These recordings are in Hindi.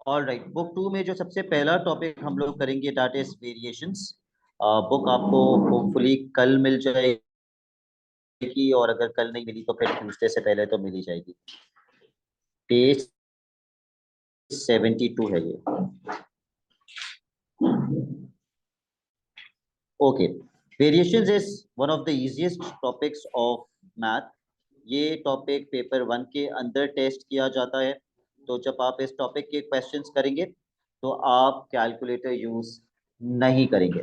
ऑल राइट, बुक टू में जो सबसे पहला टॉपिक हम लोग करेंगे दैट इज वेरिएशंस। बुक आपको होपफुली कल मिल जाएगी, और अगर कल नहीं मिली तो फिर ट्यूसडे से पहले तो मिल ही जाएगी। पेज 72 है ये। Okay, variations is one of the easiest topics of math. ये टॉपिक पेपर 1 के अंदर टेस्ट किया जाता है। तो जब आप इस टॉपिक के क्वेश्चंस करेंगे तो आप कैलकुलेटर यूज नहीं करेंगे।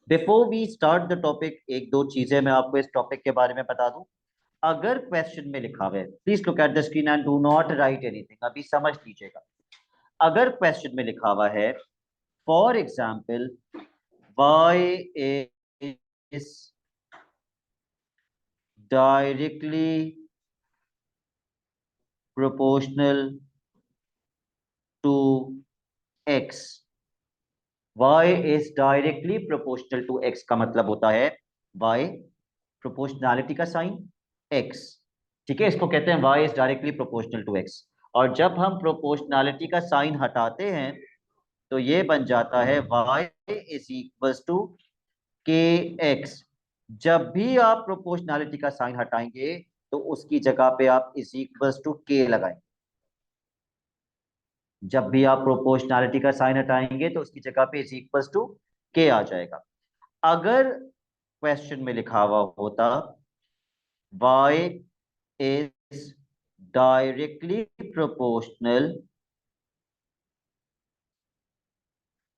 Before we start the topic, एक दो चीजें मैं आपको इस टॉपिक के बारे में बता दूं। अगर क्वेश्चन में लिखा हुआ है, please look at the screen and do not right anything, अभी समझ लीजिएगा। अगर क्वेश्चन में लिखा हुआ है for example y is directly proportional to x, y is directly proportional to x का मतलब होता है y प्रोपोर्शनैलिटी का साइन x। ठीक है, इसको कहते हैं y is directly proportional to x। और जब हम प्रोपोर्शनैलिटी का साइन हटाते हैं तो ये बन जाता है y is equals to kx। जब भी आप प्रोपोर्शनैलिटी का साइन हटाएंगे तो उसकी जगह पे आप इज इक्वल्स टू के लगाएंगे। जब भी आप प्रोपोर्शनैलिटी का साइन हटाएंगे तो उसकी जगह पे इज इक्वल्स टू के आ जाएगा। अगर क्वेश्चन में लिखा हुआ होता y is directly proportional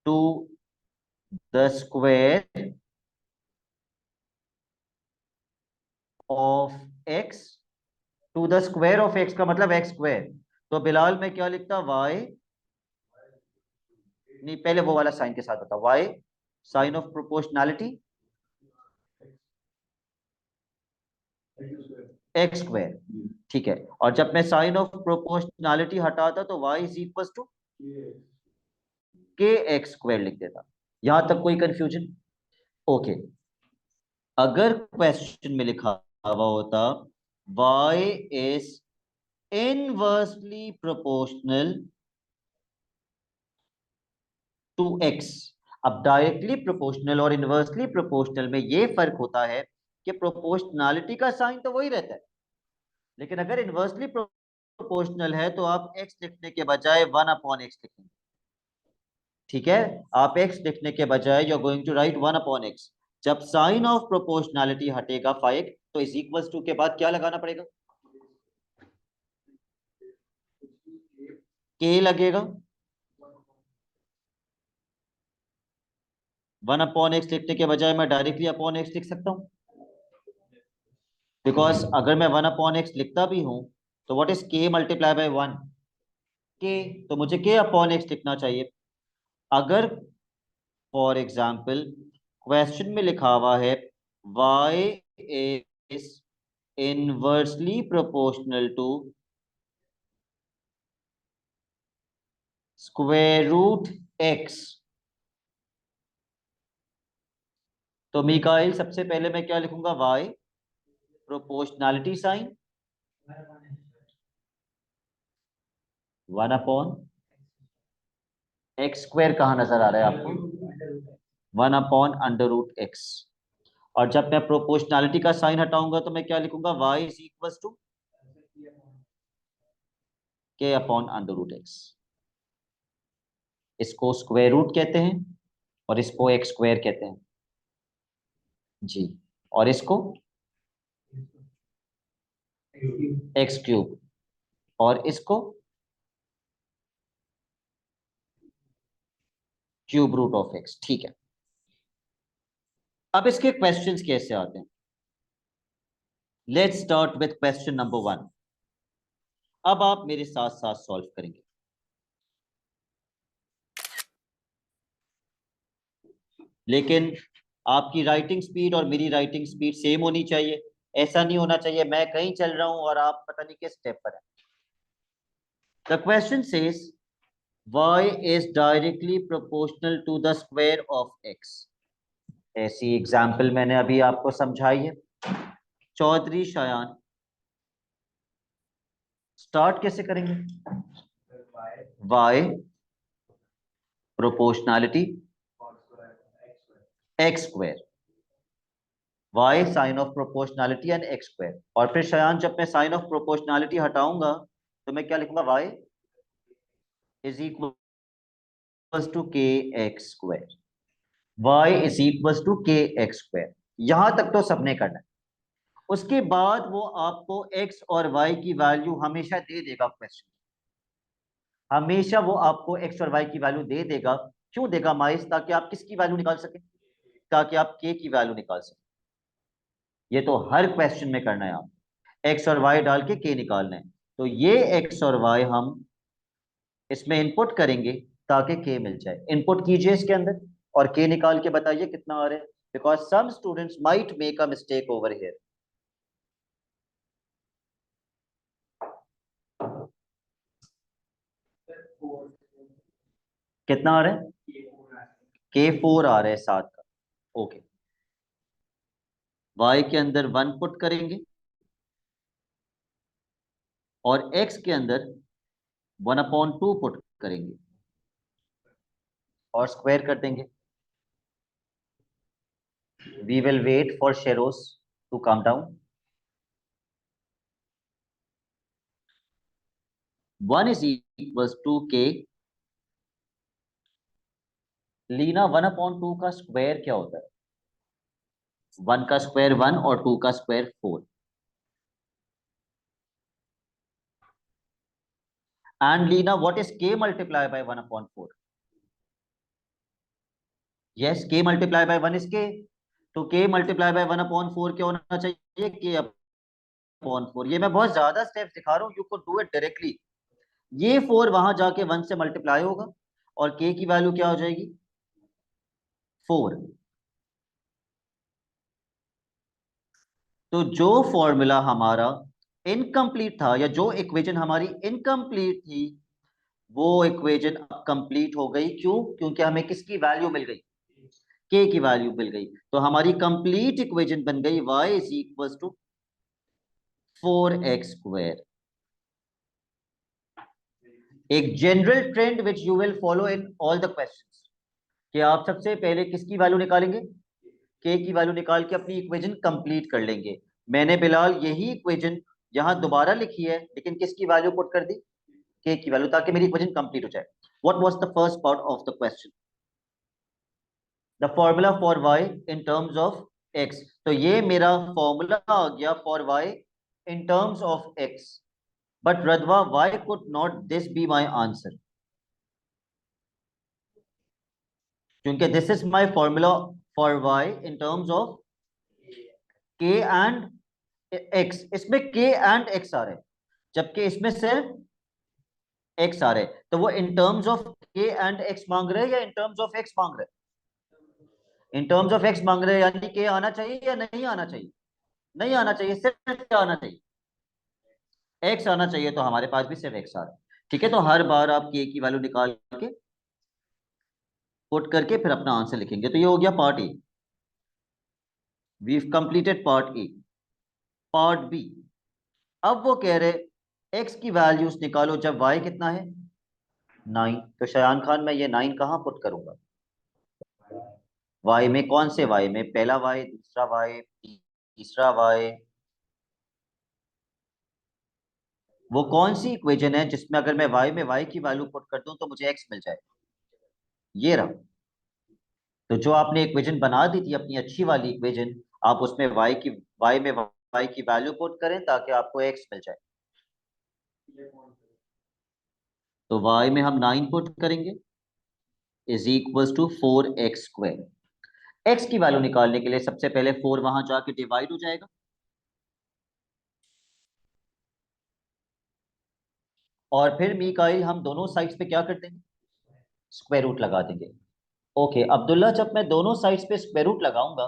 to the square of x, to the square of x का मतलब एक्स स्क्वायर। तो बिलाल में क्या लिखता, y, नहीं पहले वो वाला साइन के साथ बता, y sign of proportionality x square. ठीक है, और जब मैं साइन ऑफ प्रोपोर्शनैलिटी हटाता तो y is equal to k x square लिख देता। यहां तक कोई कंफ्यूजन? ओके, अगर क्वेश्चन में लिखा हुआ होता y is inversely proportional to x। अब डायरेक्टली प्रोपोर्शनल और इनवर्सली प्रोपोर्शनल में ये फर्क होता है कि प्रोपोर्शनैलिटी का साइन तो वही रहता है, लेकिन अगर इनवर्सली प्रोपोर्शनल है तो आप x लिखने के बजाय 1/x लिखेंगे। ठीक है, आप x लिखने के बजाय you are going to write 1/x। जब साइन ऑफ प्रोपोर्शनैलिटी हटेगा 5 तो इज इक्वल्स टू के बाद क्या लगाना पड़ेगा, k लगेगा। 1/x लिखने के बजाय मैं डायरेक्टली अपॉन x लिख सकता हूं, बिकॉज अगर मैं 1/x लिखता भी हूं तो what is k multiply by 1, k, तो मुझे k अपॉन x लिखना चाहिए। अगर फॉर एग्जाम्पल क्वेश्चन में लिखा हुआ है y is inversely proportional to square root x, तो मिकाइल सबसे पहले मैं क्या लिखूंगा, y proportionality sign 1/x square कहाँ नजर आ रहा है आपको, 1/√x। और जब मैं प्रोपोर्शनैलिटी का साइन हटाऊंगा तो मैं क्या लिखूंगा, y is equal to k/√x। इसको स्क्वायर रूट कहते हैं और इसको x स्क्वायर कहते हैं जी, और इसको x क्यूब, और इसको क्यूब रूट ऑफ x। ठीक है, अब इसके क्वेश्चंस कैसे आते हैं। Let's start with question number 1। अब आप मेरे साथ साथ सॉल्व करेंगे। लेकिन आपकी राइटिंग स्पीड और मेरी राइटिंग स्पीड सेम होनी चाहिए। ऐसा नहीं होना चाहिए मैं कहीं चल रहा हूं और आप पता नहीं किस स्टेप पर हैं। The question says y is directly proportional to the square of x। ऐसी एग्जाम्पल मैंने अभी आपको समझाई है। चौधरी शायान, स्टार्ट कैसे करेंगे, y proportionality x square, y sign of proportionality and x square. और फिर शयान जब मैं साइन ऑफ प्रोपोर्शनैलिटी हटाऊंगा तो मैं क्या लिखूंगा, y is equal to k x square, y is equal to k x square. यहां तक तो सबने करना है। उसके बाद वो आपको एक्स और वाई की वैल्यू हमेशा दे देगा क्वेश्चन, हमेशा वो आपको एक्स और वाई की वैल्यू दे देगा। क्यों देगा माइस? ताकि आप किसकी वैल्यू निकाल सके, ताकि आप के की वैल्यू निकाल सके। ये तो हर क्वेश्चन में करना है, आप एक्स और वाई डाल के के निकालना है। तो ये एक्स और वाई हम इसमें इनपुट करेंगे ताकि के मिल जाए। इनपुट कीजिए इसके अंदर और के निकाल के बताइए कितना आ रहा है, because some students might make a mistake over here. कितना आ रहा है? के 4 आ रहा है 7 का। ओके, वाई के अंदर 1 पुट करेंगे और एक्स के अंदर 1/2 पुट करेंगे और स्क्वायर कर देंगे। We will wait for Sheroz to come down. 1 is equal to k. Leena 1/2 का स्क्वायर क्या होता है? 1 का स्क्वायर 1 और 2 का square 4। And Leena what is k multiply by 1/4? Yes, k multiply by 1 is k. तो के मल्टीप्लाई बाय 1/4 क्या होना चाहिए? के अपॉन 4। ये मैं बहुत ज्यादा स्टेप्स दिखा रहा हूँ, you could do it directly. ये 4 वहां जाके 1 से मल्टीप्लाई होगा और के की वैल्यू क्या हो जाएगी? 4। तो जो फॉर्मूला हमारा इनकम्प्लीट था या जो इक्वेशन हमारी इनकम्प्लीट थी वो इक्वेशन अब कंप्लीट हो गई। क्यों? क्योंकि हमें किसकी वैल्यू मिल गई? के की वैल्यू मिल गई। तो हमारी कंप्लीट इक्वेशन बन गई y is equal to 4x square. एक general trend which you will follow in all the questions कि आप सबसे पहले किसकी वैल्यू निकालेंगे? के की वैल्यू निकाल के अपनी इक्वेशन कंप्लीट कर लेंगे। मैंने बिलाल यही इक्वेशन यहां दोबारा लिखी है, लेकिन किसकी वैल्यू पुट कर दी? के की वैल्यू, ताकि मेरी इक्वेशन कंप्लीट हो जाए। What was the first part of the question? The formula for y in terms of x। तो ये मेरा फॉर्मूला आ गया for y in terms of x। But Radwa why could not this be my answer? क्योंकि this is my formula for y in terms of k and x। इसमें k एंड x आ रहे हैं जबकि इसमें सिर्फ x आ रहे हैं। तो वो इन terms of k and x मांग रहे हैं या इन टर्म्स ऑफ x मांग रहे हैं? इन टर्म्स ऑफ x मांग रहे हैं, यानी k आना चाहिए या नहीं आना चाहिए? नहीं आना चाहिए, सिर्फ क्या आना चाहिए? x आना चाहिए। तो हमारे पास भी सिर्फ x आ रहा है। ठीक है, तो हर बार आप k की वैल्यू निकाल के पुट करके फिर अपना आंसर लिखेंगे। तो ये हो गया part a. We completed part a. Part b, अब वो कह रहे x की वैल्यूज निकालो जब y कितना है? 9। तो शयान खान मैं ये 9 कहाँ पुट करूंगा? y में कौन से y में? पहला y, दूसरा y, तीसरा y? वो कौन सी इक्वेशन है जिसमें अगर मैं y में y की वैल्यू पुट कर दूं तो मुझे x मिल जाए? ये रहा। तो जो आपने इक्वेशन बना दी थी अपनी अच्छी वाली इक्वेशन, आप उसमें y में y की वैल्यू पुट करें ताकि आपको x मिल जाए। तो y में हम 9 पुट करेंगे is equal to 4x square. x की वैल्यू निकालने के लिए सबसे पहले 4 वहां जाके डिवाइड हो जाएगा और फिर मीकाइल हम दोनों साइड्स पे क्या कर देंगे? स्क्वायर रूट लगा देंगे। ओके अब्दुल्ला, जब मैं दोनों साइड्स पे स्क्वायर रूट लगाऊंगा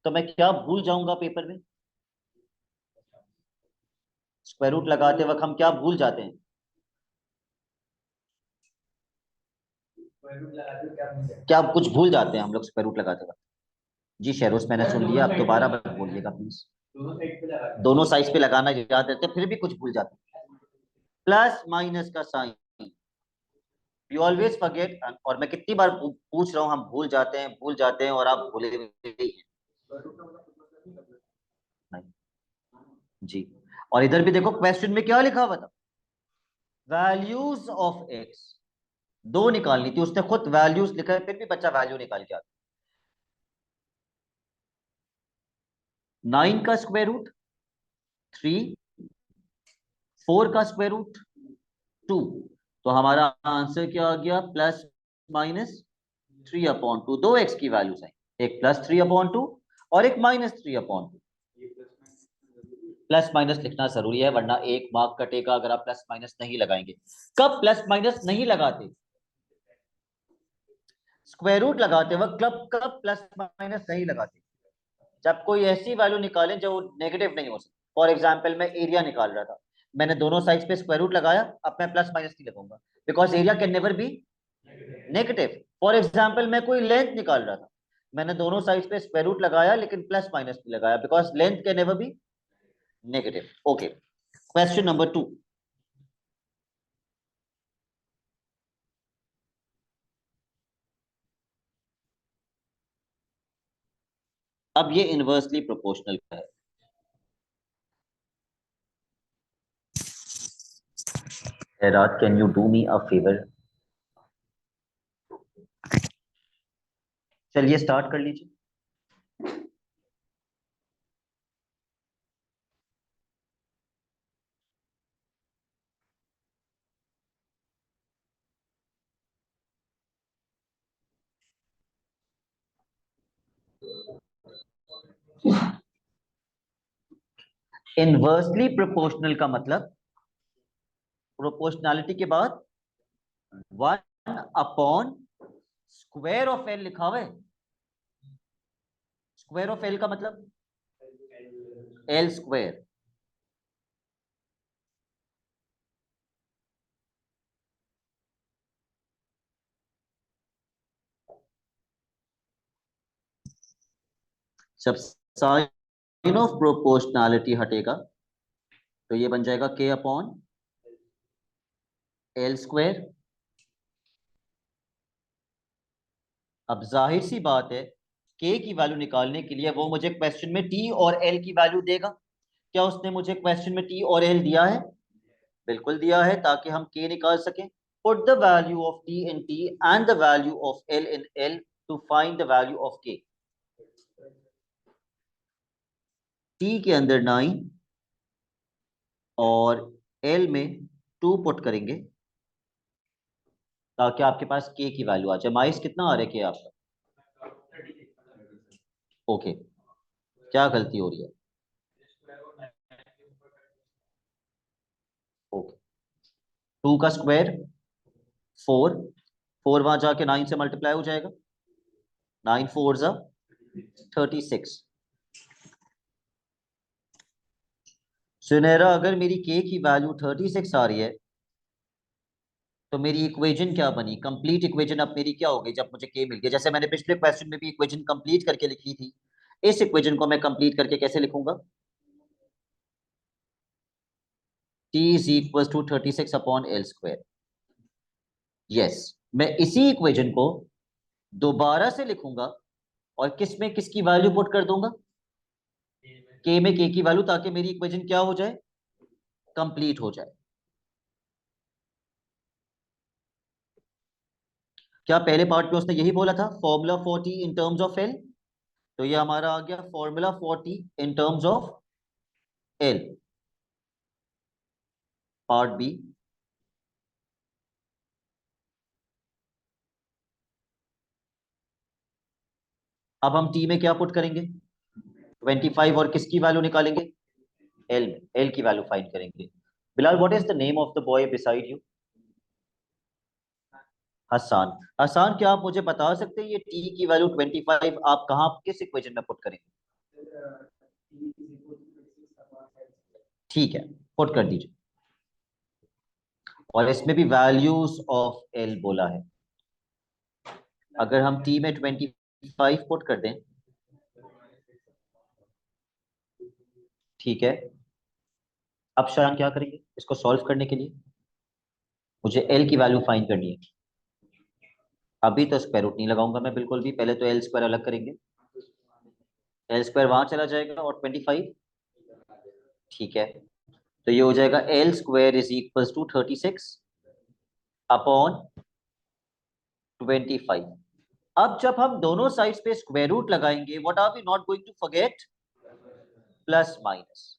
तो मैं क्या भूल जाऊंगा पेपर में? स्क्वायर रूट लगाते वक्त हम क्या भूल जाते हैं? क्या कुछ भूल जाते हैं हम लोग स्क्वायर रूट लगाते वक्त? जी शेरोस, मैंने सुन लिया, आप दोबारा मत बोलिएगा प्लीज। दोनों साइड पे लगाना याद रहता है, फिर भी कुछ भूल जाते हैं। प्लस माइनस का साइन, यू ऑलवेज फॉरगेट, और मैं कितनी बार पूछ रहा हूँ, हम भूल जाते हैं और आप भूले हुए ही हैं। नहीं जी। और इधर भी देखो क्वेश्चन में क्या लिखा हुआ था, वैल्यूज ऑफ एक्स, दो निकालनी थी, उसने खुद वैल्यूज लिखा है, फिर भी बच्चा वैल्यू निकाल के आता। 9 का स्क्वायर रूट 3, 4 का स्क्वायर रूट 2, तो हमारा आंसर क्या आ गया, प्लस माइनस 3/2। दो एक्स की वैल्यूज हैं, एक +3/2 और एक -3/2। प्लस माइनस लिखना जरूरी है, वरना एक मार्क कटेगा अगर आप प्लस माइनस नहीं लगाएंगे। कब प्लस माइनस नहीं लगाते, स्क्वायर रूट लगाते वक्त कब प्लस माइनस नहीं लगाते, जब कोई ऐसी वैल्यू निकालें जो नेगेटिव नहीं हो सकती। फॉर एग्जाम्पल मैं एरिया निकाल रहा था, मैंने दोनों साइड पे स्क्वायर रूट लगाया, अब मैं प्लस माइनस नहीं लगाऊंगा, because area can never be negative. For example मैं कोई लेंथ निकाल रहा था, मैंने दोनों साइड पे स्क्वायर रूट लगाया लेकिन प्लस माइनस नहीं लगाया, because length can never be negative. Okay, question number 2। अब ये इनवर्सली प्रोपोर्शनल का है। Hairat, can you do me a favour? चलिए स्टार्ट कर लीजिए। इनवर्सली प्रोपोर्शनल का मतलब प्रोपोर्शनैलिटी के बाद 1 स्क्वायर ऑफ एल लिखा हुआ है। स्क्वायर ऑफ एल का मतलब एल स्क्वायर। जब साइन ऑफ प्रोपोर्शनैलिटी हटेगा तो ये बन जाएगा K/L²। अब जाहिर सी बात है, K की वैल्यू निकालने के लिए वो मुझे क्वेश्चन में T और L की वैल्यू देगा। क्या उसने मुझे क्वेश्चन में T और L दिया है? बिल्कुल दिया है, ताकि हम K निकाल सकें। Put the value of T in T and the value of L in L to find the value of K। T के अंदर 9 और L में 2 पुट करेंगे, ताकि आपके पास K की वैल्यू आ जाए। माइस कितना आ रहा है K आपका? ओके, क्या गलती हो रही है? ओके, 2 का स्क्वायर 4, 4 वहां जाके 9 से मल्टीप्लाई हो जाएगा, 9 4 जा 36। सुनहरा, अगर मेरी K की वैल्यू 36 आ रही है तो मेरी इक्वेशन क्या बनी, कंप्लीट इक्वेशन अब मेरी क्या हो गई जब मुझे K मिल गया? जैसे मैंने पिछले क्वेश्चन में भी इक्वेशन कंप्लीट करके लिखी थी, इस इक्वेशन को मैं कंप्लीट करके कैसे लिखूंगा? T is equal to 36/L²। Yes, मैं इसी इक्वेशन को दोबारा से लिखूंगा और किस में किसकी वैल्यू पुट कर दूंगा? K में K की वैल्यू, ताकि मेरी इक्वेशन क्या हो जाए, कंप्लीट हो जाए। क्या पहले पार्ट में उसने यही बोला था, formula 40 in terms of L? तो ये हमारा आ गया formula 40 in terms of L. Part b, अब हम टी में क्या पुट करेंगे, 25, और किसकी वैल्यू निकालेंगे? एल में, एल की वैल्यू फाइंड करेंगे। Bilal, what is the name of the boy beside you? Hasan. Hasan, क्या आप मुझे बता सकते हैं ये टी की वैल्यू 25 आप कहाँ किस इक्वेशन में पुट करेंगे? ठीक है, पुट कर दीजिए। और इसमें भी वैल्यूज ऑफ एल बोला है, अगर हम टी में 25 पुट कर दें, ठीक है। अब शायद क्या करेंगे इसको सॉल्व करने के लिए, मुझे एल की वैल्यू फाइंड करनी है। अभी तो स्क्वायर रूट नहीं लगाऊंगा मैं बिल्कुल भी, पहले तो एल स्क्वायर अलग करेंगे। एल स्क्वायर वहां चला जाएगा और 25, ठीक है। तो ये हो जाएगा L square is equal to 36 upon 25। अब जब हम दोनों साइड्स पे स्क्वायर रूट लगाएंगे, what are we not going to forget? Plus minus.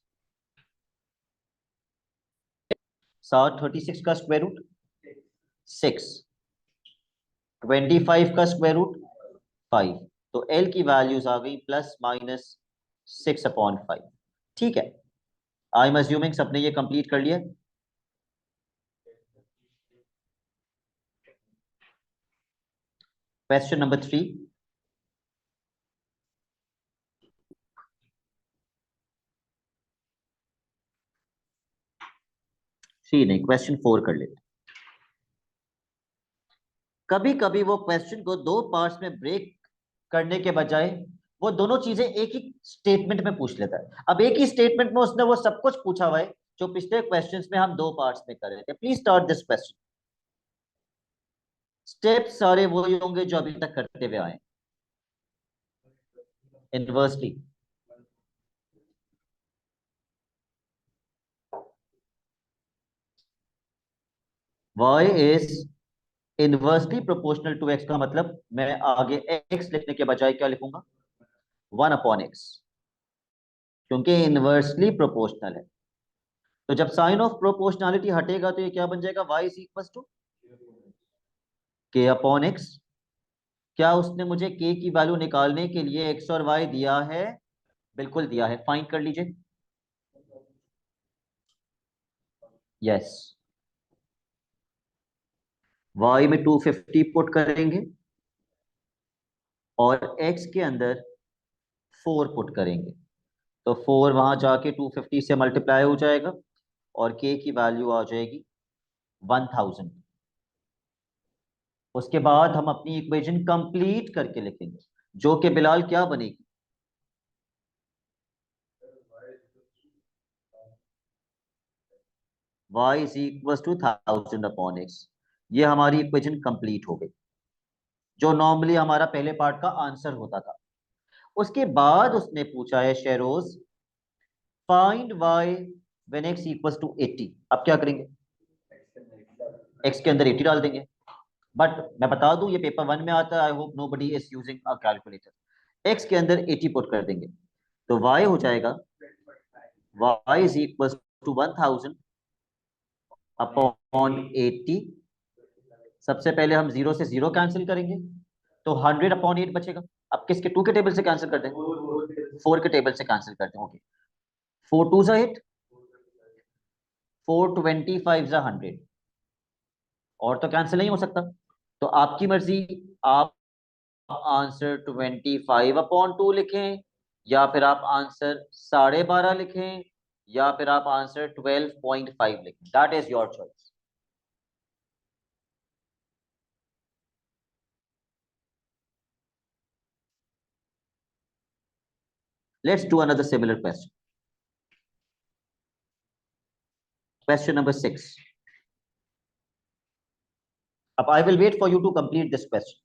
36 का स्क्वायर रूट 6, 25 का स्क्वायर रूट 5। तो एल की वैल्यूज आ गई प्लस माइनस 6/5। ठीक है, आई एम अज्यूमिंग सबने ये कंप्लीट कर लिया। Question number 3। थ्री नहीं, क्वेश्चन 4 कर लेते। कभी कभी वो क्वेश्चन को दो पार्ट्स में ब्रेक करने के बजाय वो दोनों चीजें एक ही स्टेटमेंट में पूछ लेता है। अब एक ही स्टेटमेंट में उसने वो सब कुछ पूछा हुआ है जो पिछले क्वेश्चंस में हम दो पार्ट्स में कर रहे थे। Please start this question. Steps सारे वही होंगे जो अभी तक करते हुए आए। Inversely, y is inversely proportional to x का मतलब मैं आगे x लिखने के बजाय क्या लिखूंगा? 1/x, क्योंकि इनवर्सली प्रोपोर्शनल है। तो जब साइन ऑफ प्रोपोर्शनैलिटी हटेगा तो ये क्या बन जाएगा? y is equal to k/x। क्या उसने मुझे k की वैल्यू निकालने के लिए x और y दिया है? बिल्कुल दिया है, फाइंड कर लीजिए। यस, y में 250 पुट करेंगे और x के अंदर 4 पुट करेंगे। तो 4 वहां जाके 250 से मल्टीप्लाई हो जाएगा और k की वैल्यू आ जाएगी 1000। उसके बाद हम अपनी इक्वेशन कंप्लीट करके लिखेंगे, जो कि बिलाल क्या बनेगी? y is equal to 1000/x। ये हमारी इक्वेशन कंप्लीट हो गई, जो नॉर्मली हमारा पहले पार्ट का आंसर होता था। उसके बाद उसने पूछा है Sheroz, find y when x equal to 80। अब क्या करेंगे? x के अंदर 80 डाल देंगे। बट मैं बता दूं, ये पेपर 1 में आता है, I hope nobody is using a calculator. x के अंदर 80 पुट कर देंगे तो y हो जाएगा y is equal to 1000 upon 80। सबसे पहले हम 0 से 0 कैंसिल करेंगे तो 100/8 बचेगा। अब किसके? 2 के टेबल से कैंसिल करते हैं, 4 के टेबल से कैंसिल करते हैं। ओके, 4 2 जा 8, 4 25 जा 100, और तो कैंसिल नहीं हो सकता। तो आपकी मर्जी, आप आंसर 25/2 लिखें, या फिर आप आंसर 12.5 लिखें, या फिर आप आंसर 12.5 लिखें। That is your choice. Let's do another similar question. Question number 6। अब I will wait for you to complete this question.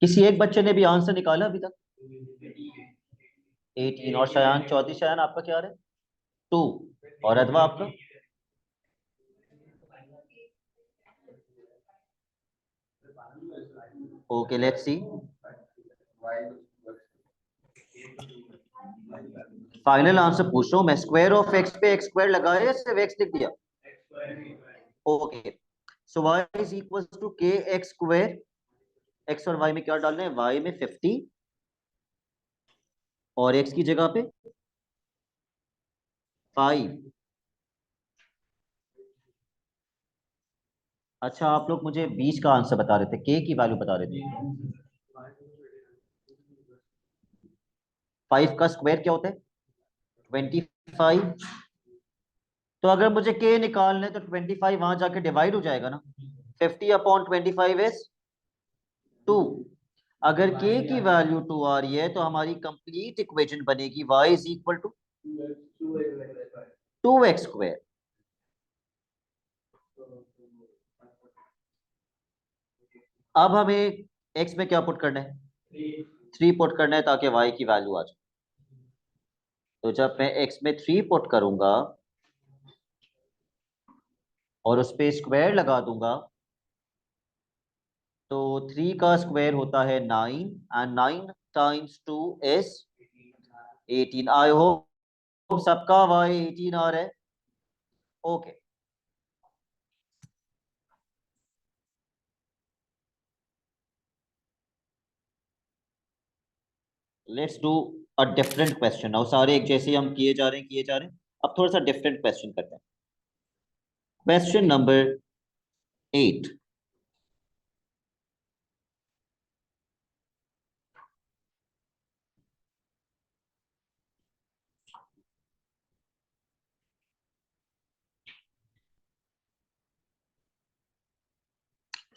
किसी एक बच्चे ने भी आंसर निकाला अभी तक? 18। और शयान चौधरी, शयान आपका क्या आ रहा है? 2। और अथवा आपका? Okay, let's see. Final answer पूछ रहा हूं मैं। स्क्वायर ऑफ एक्स पे एक्स स्क्वायर लगाया या सिर्फ एक्स लिख दिया? Okay, so y is equal to k x square x और वाई में क्या डालना है, वाई में 50 और एक्स की जगह पे 5। अच्छा, आप लोग मुझे 20 का आंसर बता रहे थे, के की वैल्यू बता रहे थे। 5 का स्क्वायर क्या होता है, 25। तो अगर मुझे के निकालना है तो 25 वहां जाके डिवाइड हो जाएगा ना। 50/25 इज 2। अगर के की वैल्यू 2 आ रही है तो हमारी कंप्लीट इक्वेशन बनेगी y is equal to 2x²। अब हमें x में क्या पुट करना है, 3 पुट करना है ताकि y की वैल्यू आ जाए। तो जब मैं x में 3 पुट करूंगा और उस पे स्क्वायर लगा दूंगा, तो 3 का स्क्वायर होता है 9 and 9 times 2 is 18। I hope सबका y 18 आ रहा है। Okay, let's do a different question. Now सारे एक जैसे हम किए जा रहे हैं। अब थोड़ा सा डिफरेंट क्वेश्चन करते हैं। Question number 8।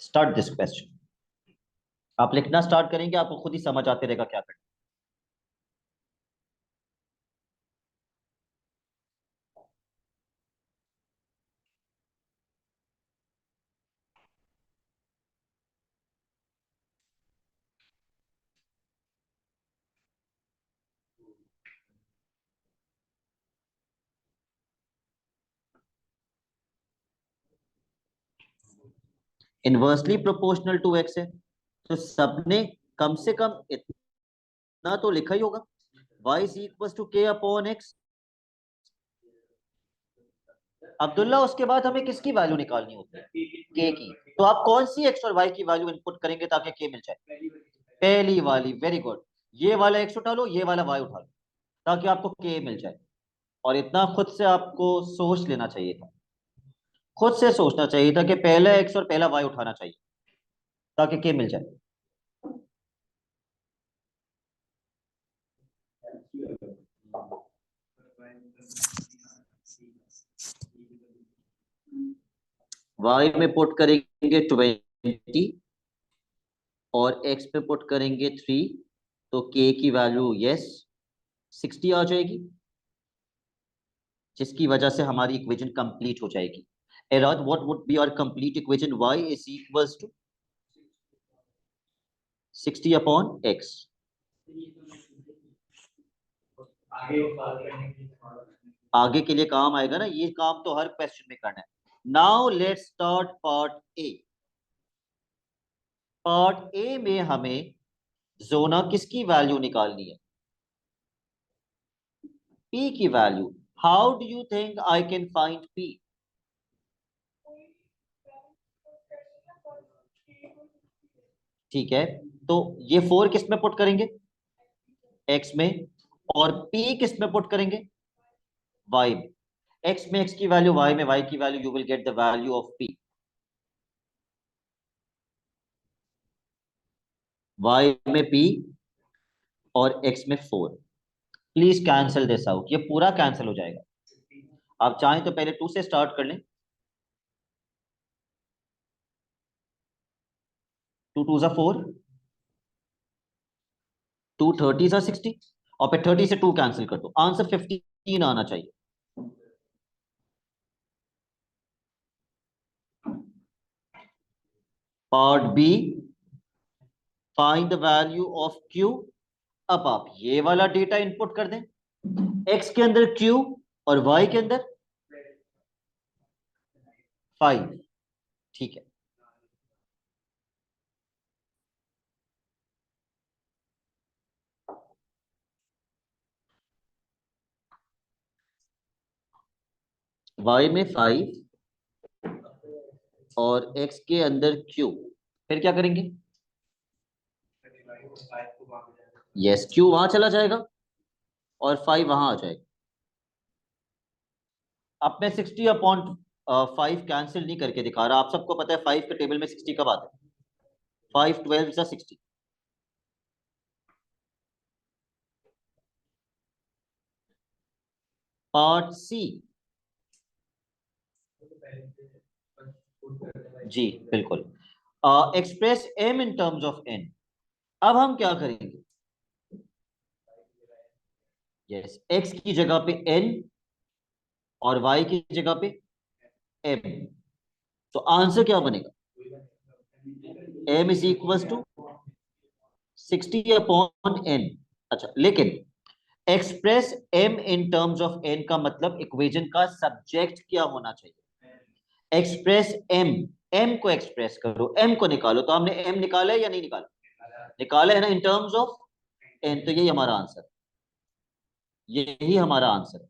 Start this question. आप लिखना स्टार्ट करेंगे, आपको खुद ही समझ आते रहेगा क्या करना। इनवर्सली प्रोपोर्शनल टू एक्स है, तो सबने कम से कम इतना तो लिखा ही होगा, y इज इक्वल टू के अपॉन एक्स। अब्दुल्ला, उसके बाद हमें किसकी वैल्यू निकालनी होती है, के की। तो आप कौन सी एक्स और वाई की वैल्यू इनपुट करेंगे ताकि के मिल जाए, पहली वाली। Very good. ये वाला एक्स उठा लो, ये वाला वाई उठा लो, ताकि आपको के मिल जाए। और इतना खुद से आपको सोच लेना चाहिए था, खुद से सोचना चाहिए था कि पहला एक्स और पहला वाई उठाना चाहिए ताकि के मिल जाए। वाई में पुट करेंगे 20 और एक्स में पुट करेंगे 3, तो के की वैल्यू यस 60 आ जाएगी, जिसकी वजह से हमारी इक्वेशन कंप्लीट हो जाएगी। Erad, what would be our complete equation, y is equals to 60 upon x. आगे के लिए काम आएगा ना, ये काम तो हर क्वेश्चन में करना है। Now let's start part a. Part A में हमें जोना किसकी वैल्यू निकालनी है, पी की value. How do you think I can find P? ठीक है, तो ये 4 किस में पुट करेंगे, एक्स में। और पी किस में पुट करेंगे, वाई में। एक्स में एक्स की वैल्यू, वाई में वाई की value, you will get the value of p. Y में पी और एक्स में 4। प्लीज कैंसिल दिस आउट, ये पूरा कैंसिल हो जाएगा। आप चाहें तो पहले 2 से स्टार्ट कर लें। 2 2 जा 4, 2 30 जा 60, और फिर 30 से 2 कैंसिल कर दो, आंसर 15 आना चाहिए। Part b, find the value of q. अब आप ये वाला डेटा इनपुट कर दें, एक्स के अंदर क्यू और वाई के अंदर 5। ठीक है, वाई में 5 और एक्स के अंदर क्यू। फिर क्या करेंगे, यस, क्यू वहां चला जाएगा और 5 वहां आ जाएगा। अब मैं 60/5 कैंसिल नहीं करके दिखा रहा, आप सबको पता है 5 के टेबल में 60 कब आता है? 5 12 सा 60। Part c. जी बिल्कुल। Express m in terms of n. अब हम क्या करेंगे? यस, एक्स की जगह पे एन और वाई की जगह पे एम। तो आंसर क्या बनेगा? M is equal to 60/n। अच्छा, लेकिन express m in terms of n का मतलब इक्वेशन का सब्जेक्ट क्या होना चाहिए? Express m. एम को एक्सप्रेस करो, एम को निकालो। तो हमने एम निकाला है या नहीं निकाला? निकाला है ना, इन टर्म्स ऑफ एन। तो यही हमारा आंसर, यही हमारा आंसर है।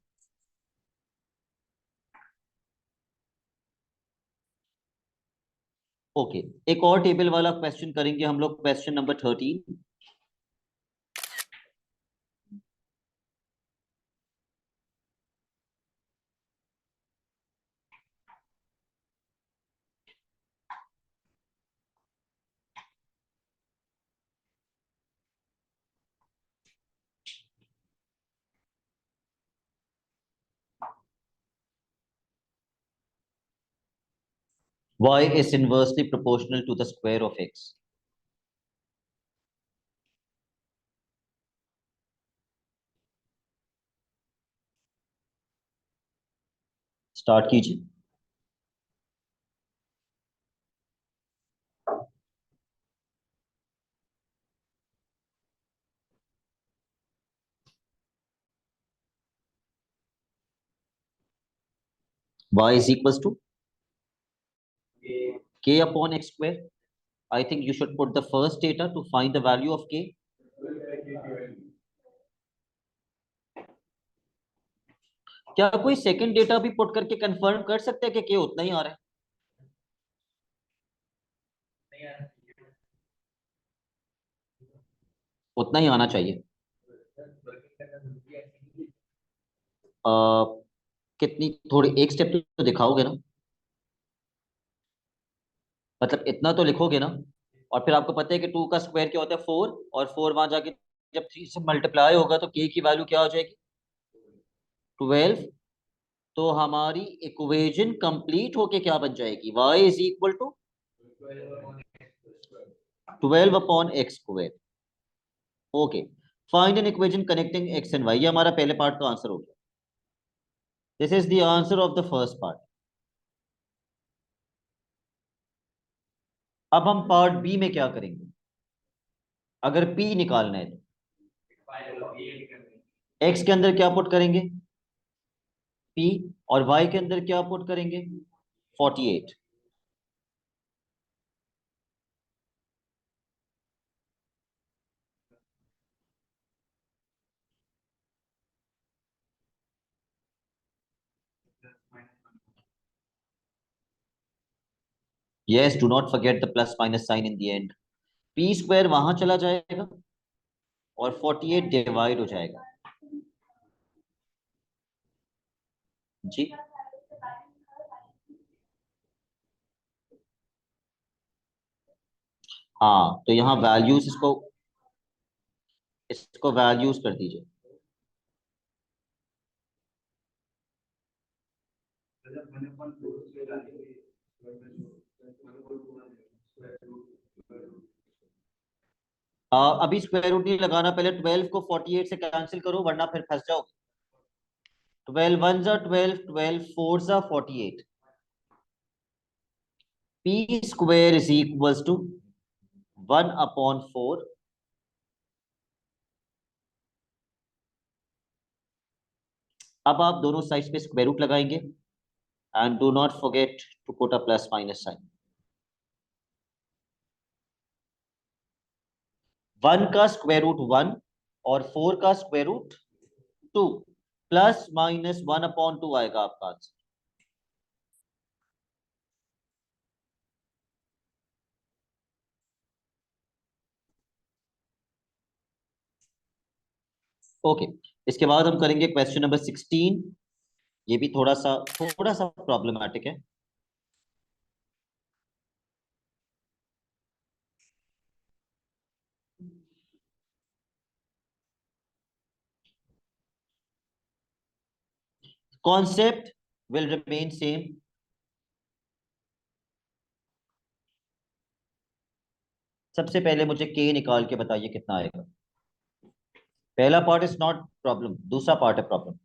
ओके, एक और टेबल वाला क्वेश्चन करेंगे हम लोग, question number 13। Y is inversely proportional to the square of x। Start कीजिए। Y is equals to k upon x square। I think you should put the first data to find the value of k। क्या कोई सेकंड डेटा भी पुट करके कंफर्म कर सकते हैं कि k उतना ही आ रहा है? उतना ही आना चाहिए। आ, कितनी, थोड़ी एक स्टेप तो दिखाओगे ना? मतलब इतना तो लिखोगे ना? और फिर आपको पता है कि 2 का स्क्वायर क्या होता है? 4। और 4 वहां जाके जब 3 से मल्टीप्लाई होगा तो k की वैल्यू क्या हो जाएगी? 12। तो हमारी इक्वेशन कंप्लीट होके क्या बन जाएगी? y is equal to 12/x²। Okay, find an equation connecting x and y। ये हमारा पहले पार्ट का आंसर हो गया। This is the answer of the first part. अब हम पार्ट बी में क्या करेंगे? अगर p निकालना है तो x के अंदर क्या पुट करेंगे? p। और y के अंदर क्या पुट करेंगे? 48। Yes, do not forget the plus minus sign in the end. p² वहां चला जाएगा और 48 डिवाइड हो जाएगा। जी, हाँ, तो यहाँ वैल्यूज, इसको इसको वैल्यूज कर दीजिए। अभी स्क्वायर रूट नहीं लगाना, पहले 12 को 48 से कैंसिल करो वरना फिर फंस जाओ। 12 1 जा 12, 12 4 जा 48। p² is equals to 1/4। अब आप दोनों साइड पे स्क्वायर रूट लगाएंगे and do not forget to put a plus minus sign. 1 का स्क्वायर रूट 1 और 4 का स्क्वायर रूट 2, प्लस माइनस 1/2 आएगा आपका आंसर। ओके, इसके बाद हम करेंगे क्वेश्चन नंबर 16। ये भी थोड़ा सा प्रॉब्लमैटिक है। Concept will remain same. सबसे पहले मुझे के निकाल के बताइए कितना आएगा। पहला पार्ट इज नॉट प्रॉब्लम, दूसरा पार्ट है प्रॉब्लम।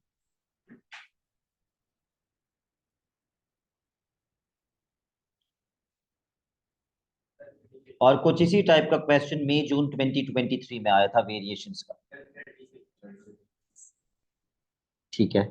और कुछ इसी टाइप का क्वेश्चन मई जून 2023 में आया था वेरिएशंस का। ठीक है।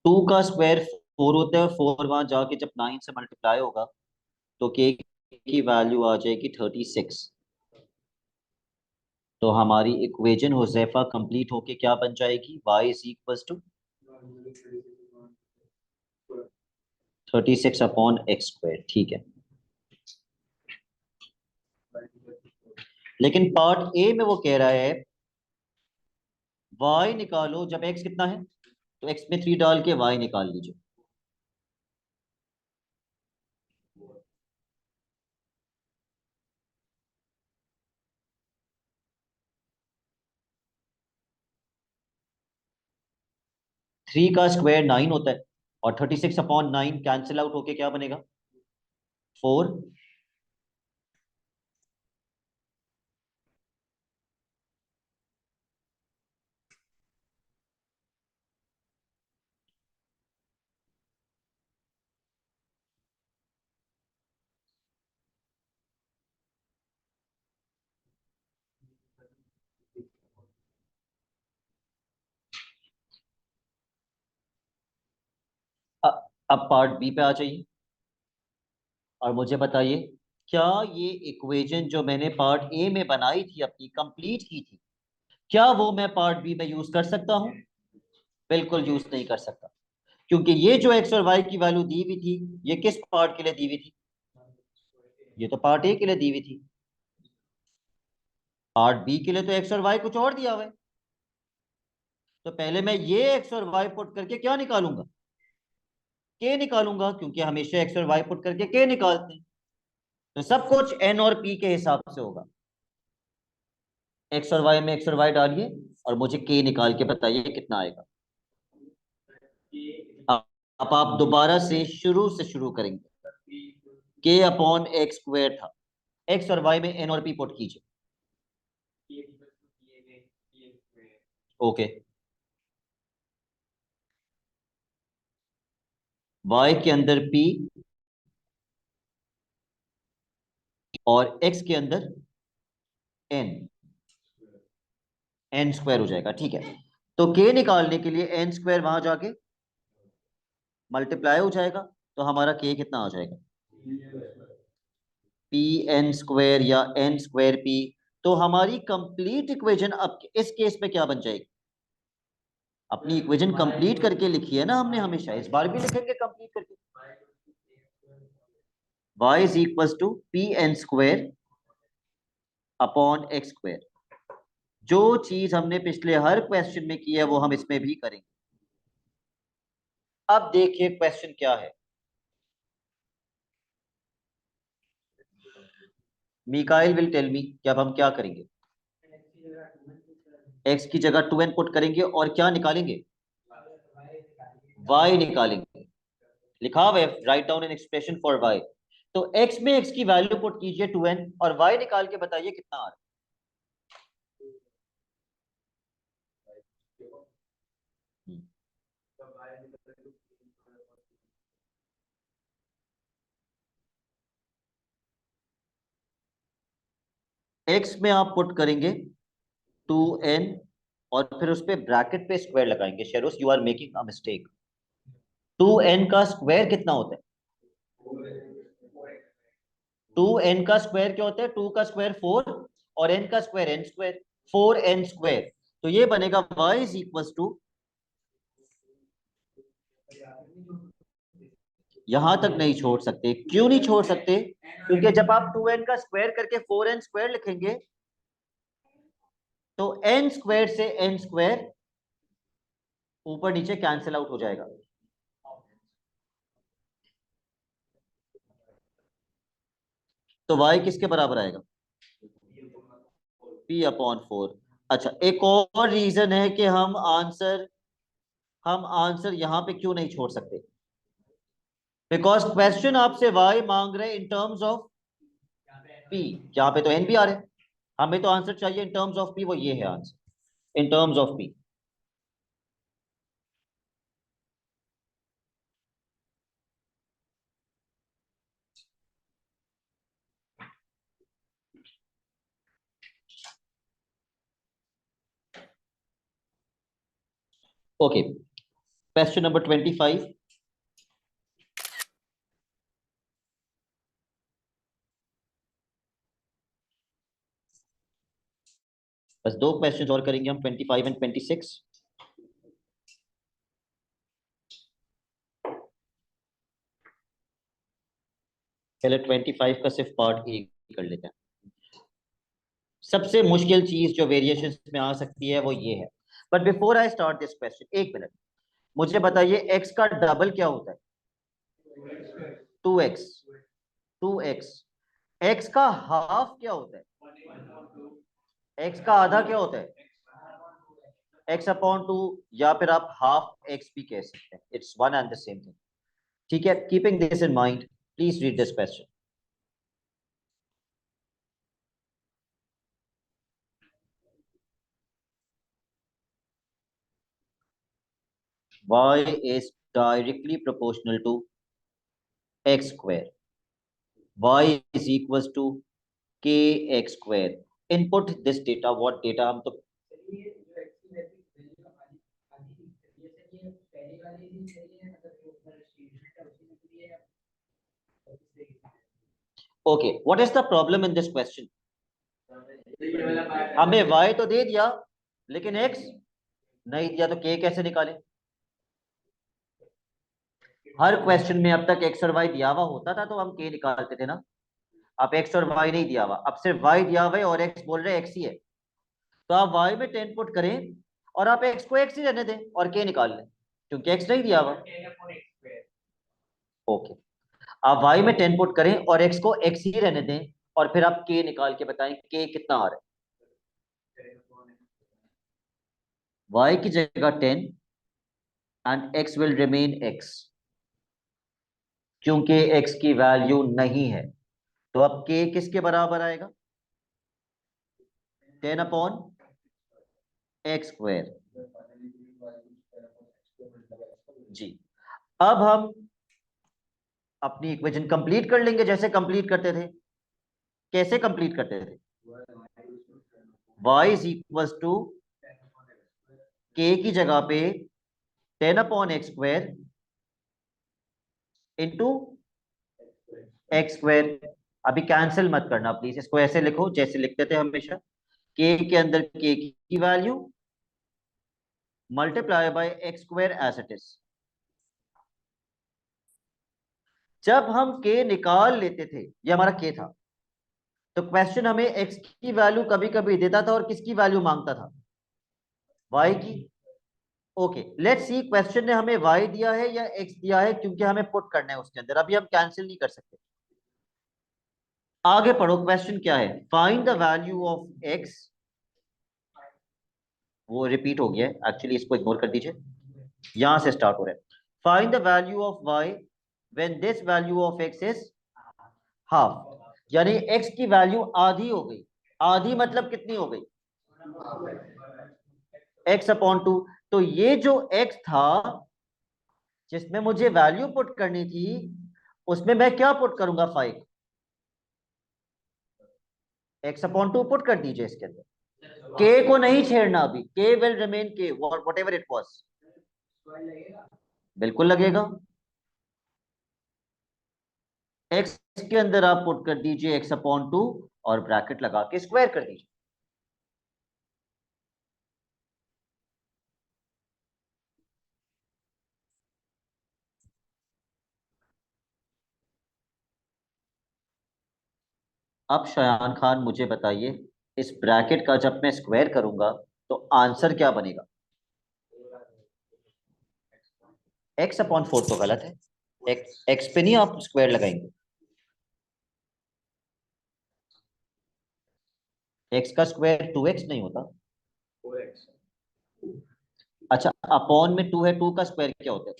2 का स्क्वायर 4 होता है, 4 वहां जाके जब 9 से मल्टीप्लाई होगा तो के की वैल्यू आ जाएगी 36। तो हमारी इक्वेशन हुजैफा कंप्लीट होके क्या बन जाएगी, y is equal to 36 upon x square. ठीक है, लेकिन पार्ट ए में वो कह रहा है y निकालो जब x कितना है, तो x में 3 डाल के y निकाल लीजिए। 3 का स्क्वायर 9 होता है, और 36 अपॉन 9 कैंसिल आउट होके क्या बनेगा, 4। अब पार्ट बी पे आ जाइए और मुझे बताइए, क्या ये इक्वेशन जो मैंने पार्ट ए में बनाई थी, अपनी कंप्लीट की थी, क्या वो मैं पार्ट बी में यूज कर सकता हूं? बिल्कुल यूज नहीं कर सकता, क्योंकि ये जो एक्स और वाई की वैल्यू दी हुई थी, ये किस पार्ट के लिए दी हुई थी, ये तो पार्ट ए के लिए दी हुई थी। पार्ट बी के लिए तो एक्स और वाई कुछ और दिया हुआ है। तो पहले मैं ये एक्स और वाई पुट करके क्या निकालूंगा, के निकालूंगा, क्योंकि हमेशा एक्स और वाई पुट करके के निकालते हैं। तो सब कुछ एन और पी के हिसाब से होगा। एक्स और वाई में एक्स और वाई डालिए और मुझे के निकाल के बताइए कितना आएगा। अब आप दोबारा से शुरू करेंगे। के अपॉन एक्स स्क्वायर था, एक्स और वाई में एन और पी पुट कीजिए। ओके, वाई के अंदर पी और एक्स के अंदर एन, एन स्क्वायर हो जाएगा। ठीक है, तो के निकालने के लिए एन स्क्वायर वहां जाके मल्टीप्लाई हो जाएगा, तो हमारा के कितना आ जाएगा, पी एन स्क्वायर या एन स्क्वायर पी। तो हमारी कंप्लीट इक्वेशन अब इस केस में क्या बन जाएगी, अपनी इक्वेशन कंप्लीट करके लिखी है ना हमने, हमेशा इस बार भी लिखेंगे कंप्लीट करके। y is equal to p n square upon x square. जो चीज हमने पिछले हर क्वेश्चन में की है वो हम इसमें भी करेंगे। अब देखिए क्वेश्चन क्या है। मिकाइल विल टेल मी कि अब हम क्या करेंगे। x की जगह 2n पुट करेंगे और क्या निकालेंगे, y निकालेंगे। लिखा हुआ है write down an expression for y। तो x में x की वैल्यू पुट कीजिए 2n और y निकाल के बताइए कितना आ रहा है। x में आप पुट करेंगे 2n और फिर उस पे ब्रैकेट पे स्क्वायर लगाएंगे। Sheroz, you are making a mistake. 2n का स्क्वायर कितना होता है? 2n का स्क्वायर क्या होता है? 2 का स्क्वायर 4 और n का square n square, 4n square. तो ये बनेगा y इज इक्वल टू, यहां तक नहीं छोड़ सकते। क्यों नहीं छोड़ सकते? क्योंकि जब आप 2n का स्क्वायर करके 4n स्क्वायर लिखेंगे तो n स्क्वायर से n स्क्वायर ऊपर नीचे कैंसिल आउट हो जाएगा। तो y किसके बराबर आएगा? p upon 4। अच्छा, एक और रीजन है कि हम आंसर यहां पे क्यों नहीं छोड़ सकते? बिकॉज क्वेश्चन आपसे y मांग रहे इन टर्म्स ऑफ p। यहाँ पे तो n भी आ रहे हैं, हमें तो आंसर चाहिए इन टर्म्स ऑफ p। वो ये है answer, in terms of p। Okay, question number 25। बस दो क्वेश्चन और करेंगे हम, 25 एंड 26। पहले 25 का सिर्फ पार्ट ए कर लेते हैं। सबसे मुश्किल चीज जो वेरिएशन में आ सकती है वो ये है। But before I start this question, एक मिनट, मुझे बताइए x का डबल क्या होता है? 2x। 2x। x का हाफ क्या होता है? x का आधा क्या होता है? x अपॉन 2, या फिर आप हाफ x भी कह सकते हैं। It's one and the same thing. ठीक है, keeping this in mind, please read this question. y is directly proportional to x square. y is equals to kx square. Input this data. What data? हम तो okay, what is the problem in this question? हमें y तो दे दिया लेकिन x नहीं दिया, तो k कैसे निकाले? हर क्वेश्चन में अब तक x और y दिया हुआ होता था तो हम k निकालते थे ना। अब x और y नहीं दिया हुआ, अब सिर्फ y दिया हुआ है और x बोल रहे x ही है। तो आप y में 10 पुट करें और आप x को x ही रहने दें और k निकाल लें, क्योंकि x नहीं दिया हुआ। ओके, आप y में 10 पुट करें और x को x ही रहने दें और फिर आप k निकाल के बताएं k कितना आ रहा है। y की जगह 10 and x will remain x, क्योंकि x की वैल्यू नहीं है। तो अब k किसके बराबर आएगा? 10 अपॉन एक्स स्क्वायर। जी, अब हम अपनी इक्वेशन कंप्लीट कर लेंगे जैसे कंप्लीट करते थे। कैसे कंप्लीट करते थे? y is equal to k की जगह पे 10 upon x square into x square. अभी कैंसिल मत करना प्लीज, इसको ऐसे लिखो जैसे लिखते थे हमेशा। k के अंदर k की value multiply by x square as it is. जब हम k निकाल लेते थे, ये हमारा k था, तो क्वेश्चन हमें x की वैल्यू कभी कभी देता था और किसकी वैल्यू मांगता था? y की। ओके, लेट्स सी क्वेश्चन ने हमें y दिया है या x दिया है, क्योंकि हमें पुट करना है उसके अंदर। अभी हम कैंसिल नहीं कर सकते। आगे पढ़ो, क्वेश्चन क्या है? Find the value of x। वो रिपीट हो गया है एक्चुअली, इसको इग्नोर कर दीजिए, यहां से स्टार्ट हो रहा है। Find the value of y when this value of x is half, यानी x की वैल्यू आधी हो गई। आधी मतलब कितनी हो गई? x upon 2। तो ये जो x था जिसमें मुझे वैल्यू पुट करनी थी, उसमें मैं क्या पुट करूंगा? 5। x अपॉन 2 पुट कर दीजिए इसके अंदर। के को नहीं छेड़ना अभी, के विल रिमेन के, वॉट एवर इट वॉज। बिल्कुल लगेगा। एक्स के अंदर आप पुट कर दीजिए एक्स अपॉन टू और ब्रैकेट लगा के स्क्वायर कर दीजिए। अब शयान खान मुझे बताइए, इस ब्रैकेट का जब मैं स्क्वायर करूंगा तो आंसर क्या बनेगा? एक्स अपॉन फोर तो गलत है, एक्स पे नहीं आप स्क्वायर लगाएंगे। एक्स का स्क्वायर टू एक्स नहीं होता। अच्छा, अपॉन में टू है, टू का स्क्वायर क्या होता है?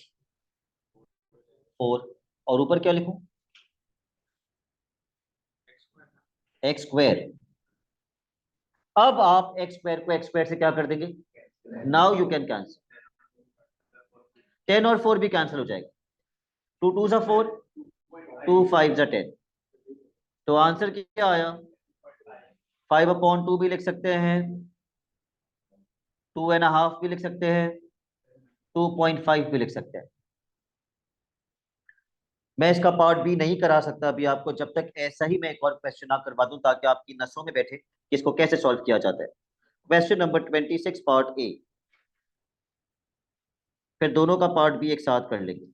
फोर। और ऊपर क्या लिखूं? X square. अब आप एक्स स्क्वायर को एक्स स्क्वायर से क्या कर देंगे? नाउ यू कैन कैंसिल, 10 और 4 भी कैंसिल हो जाएगा। टू टू जा 4, टू फाइव जा 10। तो आंसर क्या आया? 5 अपॉन टू भी लिख सकते हैं, 2.5 भी लिख सकते हैं, 2.5 भी लिख सकते हैं। मैं इसका पार्ट बी नहीं करा सकता अभी आपको, जब तक ऐसा ही मैं एक और क्वेश्चन ना करवा दूं ताकि आपकी नसों में बैठे कि इसको कैसे सॉल्व किया जाता है। क्वेश्चन नंबर 26 पार्ट ए, फिर दोनों का पार्ट बी एक साथ कर लेंगे।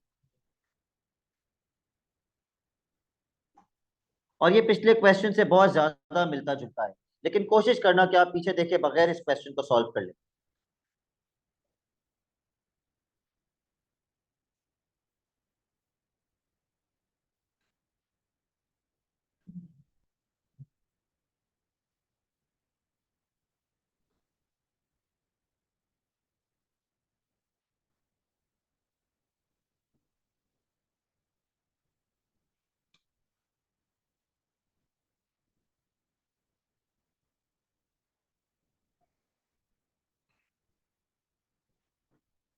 और ये पिछले क्वेश्चन से बहुत ज्यादा मिलता जुलता है, लेकिन कोशिश करना कि आप पीछे देखे बगैर इस क्वेश्चन को सॉल्व कर लें।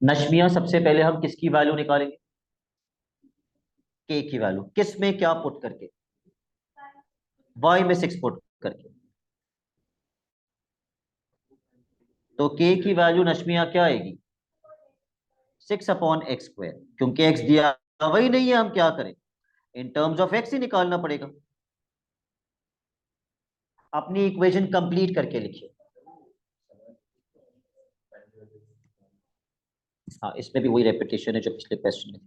नशमिया, सबसे पहले हम किसकी वैल्यू निकालेंगे? के की वैल्यू, किस में क्या पुट करके? वाई में 6 पुट करके। तो के की वैल्यू नशमिया क्या आएगी? 6 अपॉन एक्स स्क्वायर, क्योंकि एक्स दिया वही नहीं है, हम क्या करें? इन टर्म्स ऑफ एक्स ही निकालना पड़ेगा। अपनी इक्वेशन कंप्लीट करके लिखिए। हाँ, इसमें भी वही रेपिटेशन है जो पिछले क्वेश्चन में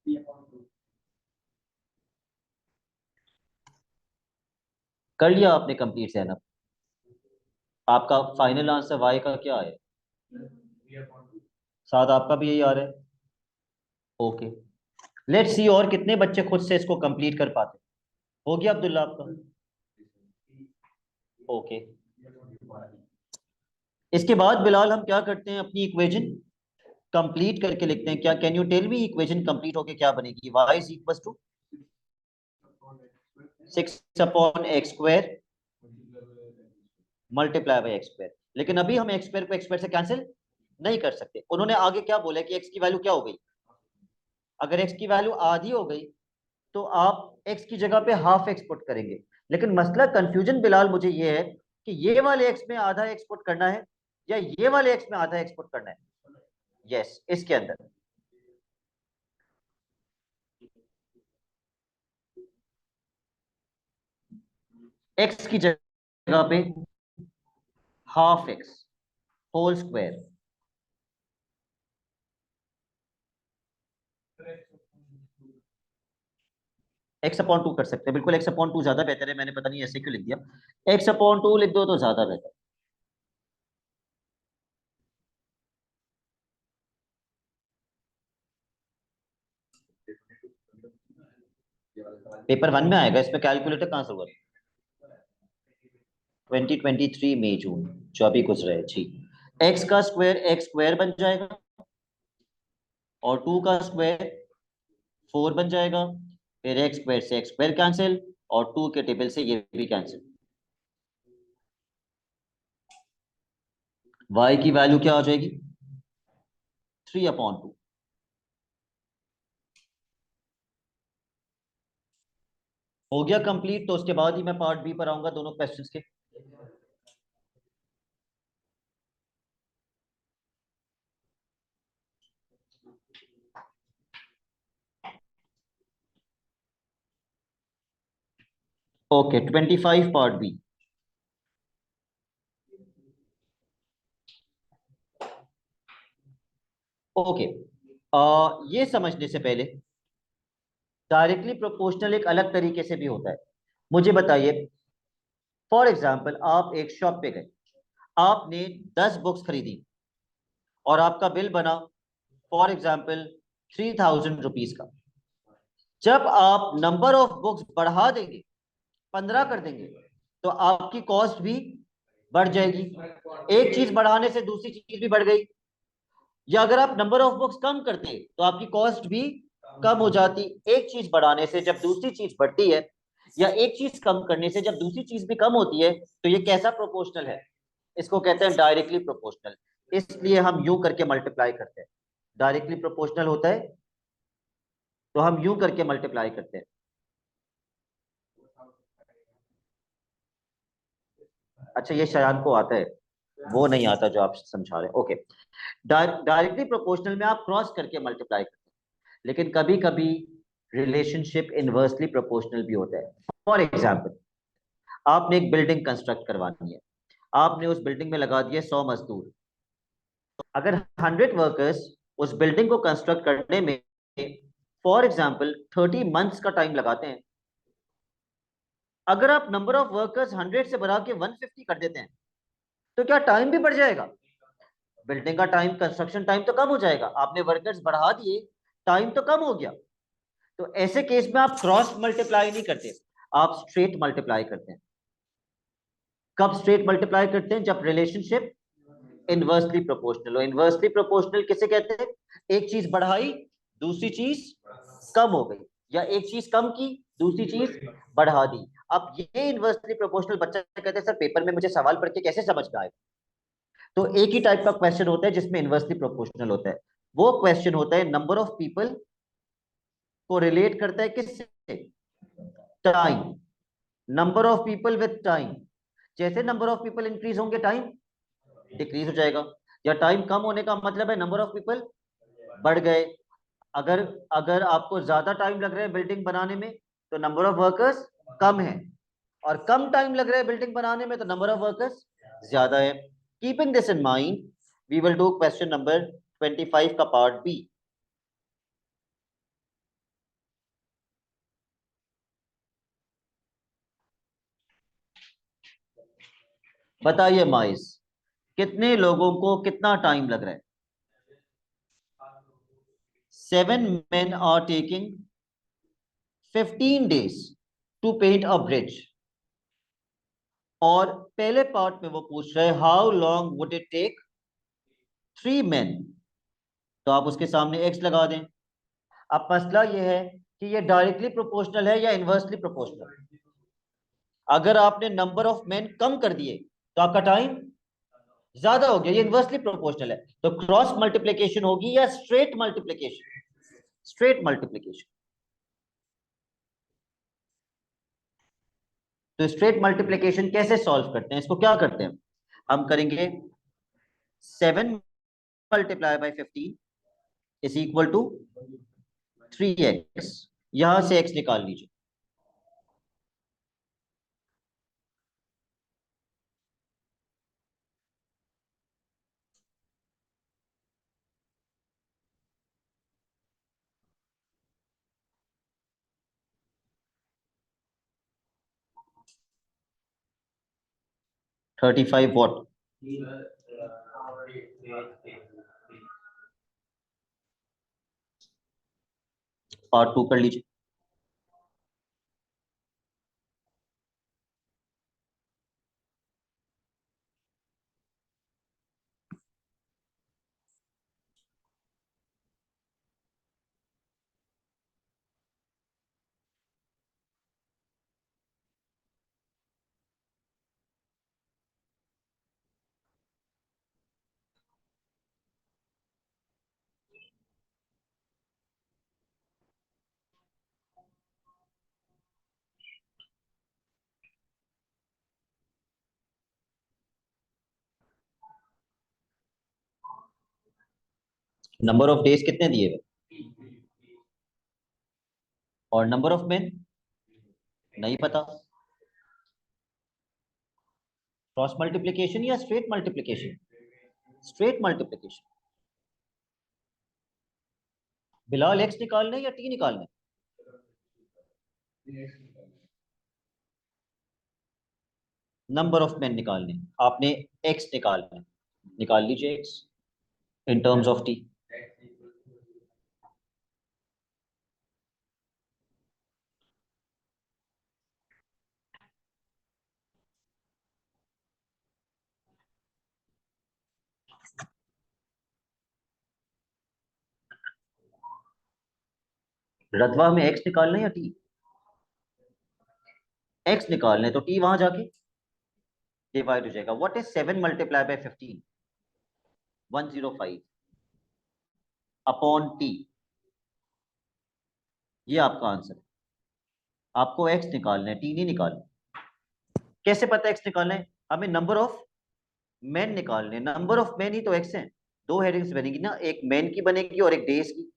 थी। कर लिया आपने कंप्लीट जैनब? आपका फाइनल आंसर वाई का क्या है? साथ आपका भी यही आ रहा है। ओके, लेट्स सी और कितने बच्चे खुद से इसको कंप्लीट कर पाते। हो गया अब्दुल्ला आपका? ओके, इसके बाद बिलाल हम क्या करते हैं, अपनी इक्वेशन कंप्लीट करके लिखते हैं। क्या, can you tell me equation complete होके क्या बनेगी? y is equal to 6 upon x square multiply by x square. लेकिन अभी हम एक्स स्क्वायर को एक्स स्क्वायर से कैंसिल नहीं कर सकते। उन्होंने आगे क्या बोला कि एक्स की वैल्यू क्या हो गई? अगर एक्स की वैल्यू आधी हो गई तो आप एक्स की जगह पे हाफ एक्स पुट करेंगे। लेकिन मसला कंफ्यूजन बिलाल मुझे ये है कि ये वाले एक्स में आधा एक्स पुट करना है या ये वाले एक्स में आधा एक्स पुट करना है। यस, इसके अंदर एक्स की जगह पे half x whole square. X upon two कर सकते हैं, बिल्कुल एक्स अपॉन टू ज्यादा बेहतर है, मैंने पता नहीं ऐसे क्यों लिख दिया। एक्स अपॉन टू लिख दो तो ज्यादा बेहतर। पेपर वन में आएगा, इसमें कैलकुलेटर कहाँ से हुआ? 2023 मई जून, जो अभी गुजरा है जी। एक्स का स्क्वायर एक्स स्क्वायर बन जाएगा और टू का स्क्वायर 4 बन जाएगा। फिर एक्स स्क्वायर से एक्स स्क्वायर कैंसिल और टू के टेबल से ये भी कैंसिल। वाई की वैल्यू क्या आ जाएगी? 3/2। हो गया कंप्लीट, तो उसके बाद ही मैं पार्ट बी पर आऊंगा दोनों क्वेश्चंस के। Okay, 25 part B. ओके, ये समझने से पहले डायरेक्टली प्रोपोर्शनल एक अलग तरीके से भी होता है। मुझे बताइए, फॉर एग्जाम्पल आप एक शॉप पे गए, आपने 10 बुक्स खरीदी और आपका बिल बना फॉर एग्जाम्पल 3000 रुपीज का। जब आप नंबर ऑफ बुक्स बढ़ा देंगे, 15 कर देंगे, तो आपकी कॉस्ट भी बढ़ जाएगी। एक चीज बढ़ाने से दूसरी चीज भी बढ़ गई। या अगर आप नंबर ऑफ बुक्स कम करते तो आपकी कॉस्ट भी कम हो जाती। एक चीज बढ़ाने से जब दूसरी चीज बढ़ती है, या एक चीज कम करने से जब दूसरी चीज भी कम होती है, तो ये कैसा प्रोपोर्शनल है? इसको कहते हैं डायरेक्टली प्रोपोर्शनल। इसलिए हम यूं करके मल्टीप्लाई करते हैं। डायरेक्टली प्रोपोर्शनल होता है तो हम यूं करके मल्टीप्लाई करते हैं। अच्छा, ये शयान को आता है, वो नहीं आता जो आप समझा रहे हैं। ओके, डायरेक्टली प्रोपोर्शनल में आप क्रॉस करके मल्टीप्लाई करते हैं, लेकिन कभी कभी रिलेशनशिप इनवर्सली प्रोपोर्शनल भी होता है। फॉर एग्जाम्पल, आपने एक बिल्डिंग कंस्ट्रक्ट करवानी है, आपने उस बिल्डिंग में लगा दिए 100 मजदूर। अगर 100 वर्कर्स उस बिल्डिंग को कंस्ट्रक्ट करने में फॉर एग्जाम्पल 30 मंथ्स का टाइम लगाते हैं, अगर आप नंबर ऑफ वर्कर्स 100 से बढ़ा के 150 कर देते हैं, तो क्या टाइम भी बढ़ जाएगा? बिल्डिंग का टाइम, कंस्ट्रक्शन टाइम तो कम हो जाएगा, आपने वर्कर्स बढ़ा दिए, टाइम तो कम हो गया। तो ऐसे केस में आप क्रॉस मल्टीप्लाई नहीं करते, आप स्ट्रेट मल्टीप्लाई करते हैं। कब स्ट्रेट मल्टीप्लाई करते हैं? जब रिलेशनशिप इनवर्सली प्रोपोर्शनल हो। इनवर्सली प्रोपोर्शनल किसे कहते हैं? एक चीज बढ़ाई, दूसरी चीज कम हो गई, या एक चीज कम की, दूसरी चीज बढ़ा दी। अब ये इनवर्सली प्रोपोर्शनल, बच्चा कहते हैं सर पेपर में मुझे सवाल पढ़ के कैसे समझ में आए? तो एक ही टाइप का क्वेश्चन होता है जिसमें इनवर्सली प्रोपोर्शनल होता है। वो क्वेश्चन होता है नंबर ऑफ पीपल को रिलेट करता है किससे? Time. Number of people with time. जैसे नंबर ऑफ पीपल इंक्रीज होंगे, टाइम डिक्रीज हो जाएगा। या टाइम कम होने का मतलब है नंबर ऑफ पीपल बढ़ गए। अगर अगर आपको ज्यादा टाइम लग रहा है बिल्डिंग बनाने में, तो नंबर ऑफ वर्कर्स कम है। और कम टाइम लग रहा है बिल्डिंग बनाने में, तो नंबर ऑफ वर्कर्स ज्यादा है। Keeping this in mind, we will do question number 25 का पार्ट बी। बताइए माइस, कितने लोगों को कितना टाइम लग रहा है? 7 men are taking 15 days to paint a bridge. और पहले पार्ट में वो पूछ रहे हैं how long would it take 3 men। तो आप उसके सामने एक्स लगा दें। अब मसला ये है कि ये डायरेक्टली प्रोपोर्शनल है या इनवर्सली प्रोपोर्शनल। अगर आपने नंबर ऑफ मेन कम कर दिए, तो आपका टाइम ज्यादा हो गया, ये इनवर्सली प्रोपोर्शनल है। तो क्रॉस मल्टीप्लीकेशन होगी या स्ट्रेट मल्टीप्लीकेशन? Straight multiplication. तो स्ट्रेट मल्टीप्लीकेशन कैसे सॉल्व करते हैं? इसको क्या करते हैं? हम करेंगे 7 × 15 इज इक्वल टू 3x। यहां से x निकाल लीजिए। 35 वॉट? पार्ट टू कर लीजिए। नंबर ऑफ डेज कितने दिए हुए, और नंबर ऑफ मेन नहीं पता। क्रॉस मल्टीप्लिकेशन या straight multiplication? Straight multiplication. Bilal x निकालने या टी निकालने? नंबर ऑफ मेन निकालने, आपने एक्स निकालना, निकाल लीजिए x in terms of T. Ratwa में एक्स निकालना या टी? एक्स निकालने तो टी वहां जाके डिवाइड हो जाएगा। What is 7 multiply by 15? 105 upon T. ये आपका आंसर है। आपको एक्स निकालना है, टी नहीं निकालना। कैसे पता एक्स निकालना है? हमें नंबर ऑफ मेन निकालने, नंबर ऑफ मेन ही तो एक्स है। दो हेडिंग्स बनेगी ना, एक मेन की बनेगी और एक डेज की।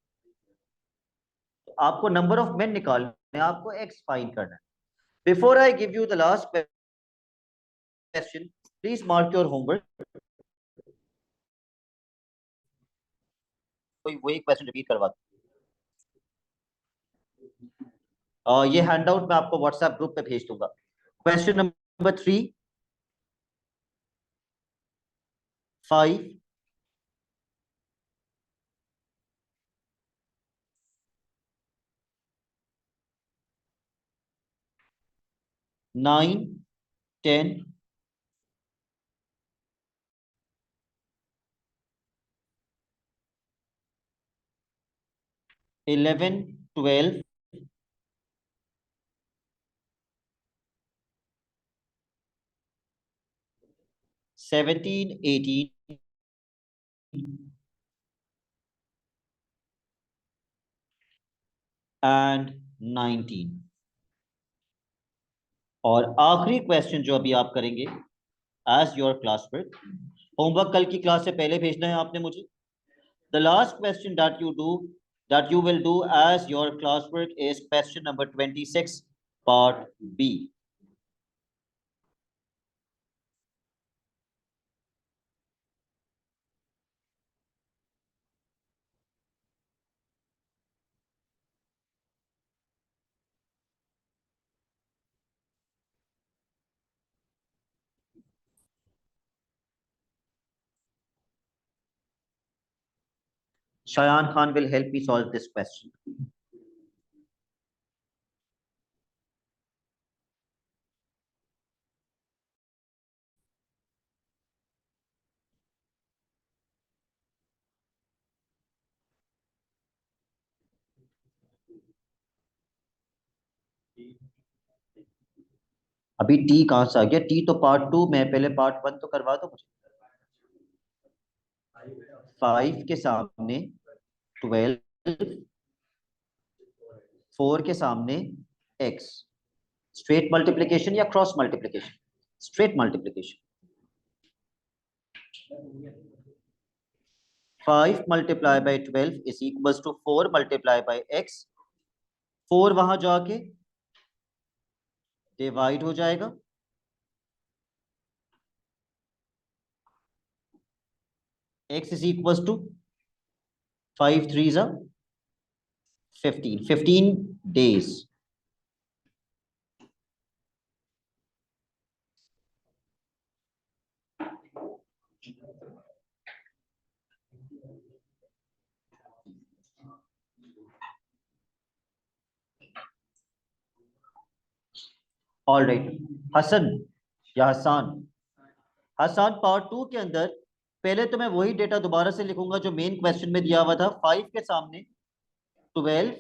तो आपको नंबर ऑफ मेन निकालना है, आपको एक्स फाइंड करना है। Before I give you the last question, please mark your homework. कोई वही क्वेश्चन रिपीट करवा ये हैंडआउट मैं आपको व्हाट्सएप ग्रुप पे भेज दूंगा। Question number 3, 5, 9, 10, 11, 12, 17, 18 and 19। और आखिरी क्वेश्चन जो अभी आप करेंगे as your class work, homework कल की क्लास से पहले भेजना है आपने मुझे। The last question that you will do as your classwork is question number 26 part B. Shayan Khan will help me solve this question. अभी टी कहां से आ गया? टी तो पार्ट 2 में, पहले पार्ट 1 तो करवा दो मुझे। 5 के सामने 12, 4 के सामने x। स्ट्रेट मल्टीप्लिकेशन या cross multiplication? Straight multiplication. 5 multiply by 12 is equal to 4 multiply by x। 4 वहां जाके डिवाइड हो जाएगा, x इज इक्वल टू 5 3 जा 15, 15 days। All right. हसन या हसान, हसान पार्ट 2 के अंदर पहले तो मैं वही डेटा दोबारा से लिखूंगा जो मेन क्वेश्चन में दिया हुआ था। 5 के सामने 12।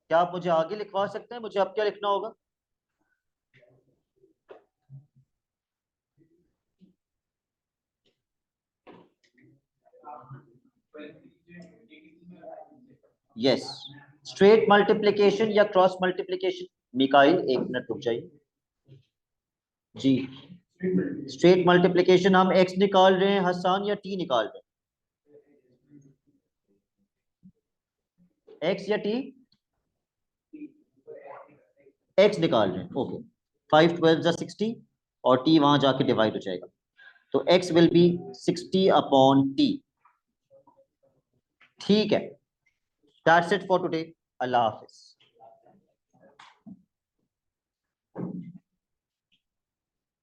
क्या आप मुझे आगे लिखवा सकते हैं? मुझे अब क्या लिखना होगा? यस, स्ट्रेट मल्टीप्लिकेशन या क्रॉस मल्टीप्लिकेशन? मिकाइल एक मिनट रुक जाइए जी। स्ट्रेट मल्टीप्लिकेशन हम एक्स निकाल रहे हैं हसान या टी निकाल रहे हैं? एक्स या टी? एक्स निकाल रहे हैं, ओके। 5 12 60 और टी वहां जाके डिवाइड हो जाएगा, तो एक्स विल बी 60/t। ठीक है, दैट्स इट फॉर टुडे। अल्लाह हाफिज।